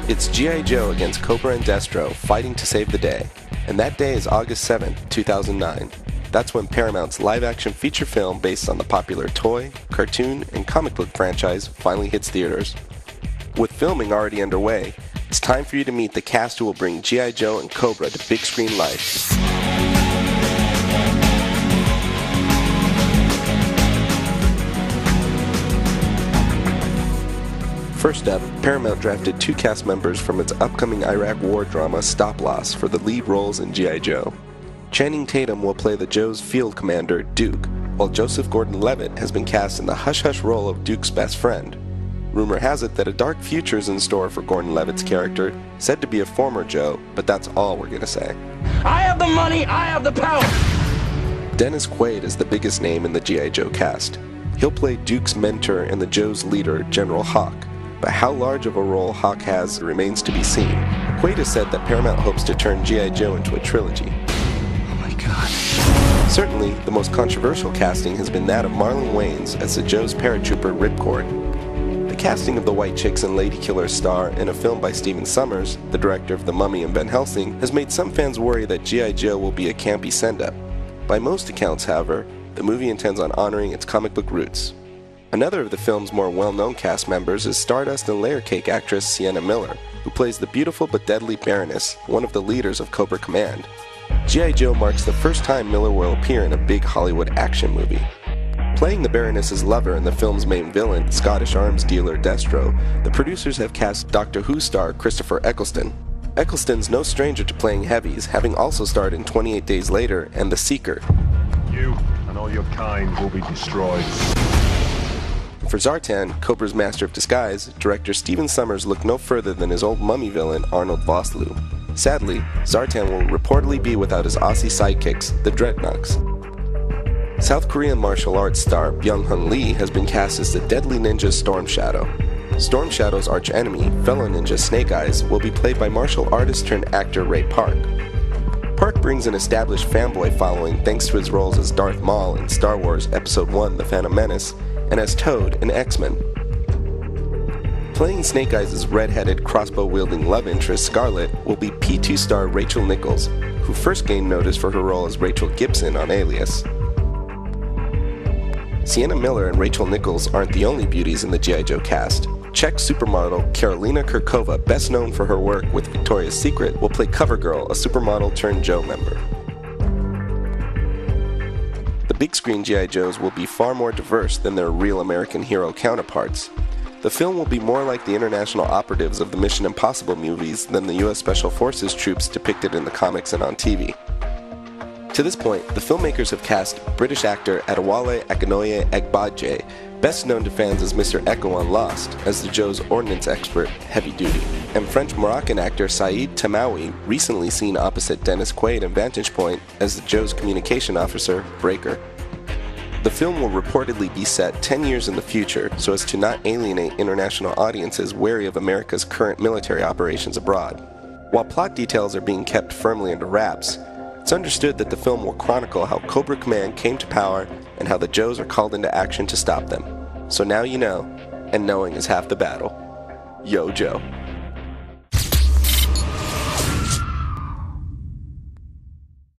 It's G.I. Joe against Cobra and Destro fighting to save the day, and that day is August 7, 2009. That's when Paramount's live-action feature film based on the popular toy, cartoon, and comic book franchise finally hits theaters. With filming already underway, it's time for you to meet the cast who will bring G.I. Joe and Cobra to big screen life. First up, Paramount drafted 2 cast members from its upcoming Iraq war drama Stop Loss for the lead roles in G.I. Joe. Channing Tatum will play the Joe's field commander, Duke, while Joseph Gordon-Levitt has been cast in the hush-hush role of Duke's best friend. Rumor has it that a dark future is in store for Gordon-Levitt's character, said to be a former Joe, but that's all we're gonna say. I have the money, I have the power! Dennis Quaid is the biggest name in the G.I. Joe cast. He'll play Duke's mentor and the Joe's leader, General Hawk. But how large of a role Hawk has remains to be seen. Quaid has said that Paramount hopes to turn G.I. Joe into a trilogy. Oh my god. Certainly, the most controversial casting has been that of Marlon Wayans as the Joe's paratrooper Ripcord. The casting of the White Chicks and Lady Killer star in a film by Stephen Sommers, the director of The Mummy and Van Helsing, has made some fans worry that G.I. Joe will be a campy send-up. By most accounts, however, the movie intends on honoring its comic book roots. Another of the film's more well-known cast members is Stardust and Layer Cake actress Sienna Miller, who plays the beautiful but deadly Baroness, one of the leaders of Cobra Command. G.I. Joe marks the first time Miller will appear in a big Hollywood action movie. Playing the Baroness's lover and the film's main villain, Scottish arms dealer Destro, the producers have cast Doctor Who star Christopher Eccleston. Eccleston's no stranger to playing heavies, having also starred in 28 Days Later and The Seeker. You and all your kind will be destroyed. For Zartan, Cobra's master of disguise, director Stephen Sommers looked no further than his old mummy villain, Arnold Vosloo. Sadly, Zartan will reportedly be without his Aussie sidekicks, the Dreadnoks. South Korean martial arts star Byung-hun Lee has been cast as the deadly ninja Storm Shadow. Storm Shadow's archenemy, fellow ninja Snake Eyes, will be played by martial artist turned actor Ray Park. Park brings an established fanboy following thanks to his roles as Darth Maul in Star Wars Episode I The Phantom Menace, and as Toad in X-Men. Playing Snake Eyes' red-headed, crossbow-wielding love interest Scarlet will be P2 star Rachel Nichols, who first gained notice for her role as Rachel Gibson on Alias. Sienna Miller and Rachel Nichols aren't the only beauties in the G.I. Joe cast. Czech supermodel Karolina Kurkova, best known for her work with Victoria's Secret, will play CoverGirl, a supermodel-turned-Joe member. The big-screen G.I. Joes will be far more diverse than their real American hero counterparts. The film will be more like the international operatives of the Mission Impossible movies than the U.S. Special Forces troops depicted in the comics and on TV. To this point, the filmmakers have cast British actor Adewale Akintoye Egbaje, best known to fans as Mr. Echo on Lost, as the Joe's ordnance expert, Heavy Duty, and French-Moroccan actor Saeed Tamawi, recently seen opposite Dennis Quaid in Vantage Point, as the Joe's communication officer, Breaker. The film will reportedly be set 10 years in the future so as to not alienate international audiences wary of America's current military operations abroad. While plot details are being kept firmly under wraps, it's understood that the film will chronicle how Cobra Command came to power and how the Joes are called into action to stop them. So now you know, and knowing is half the battle. Yo, Joe.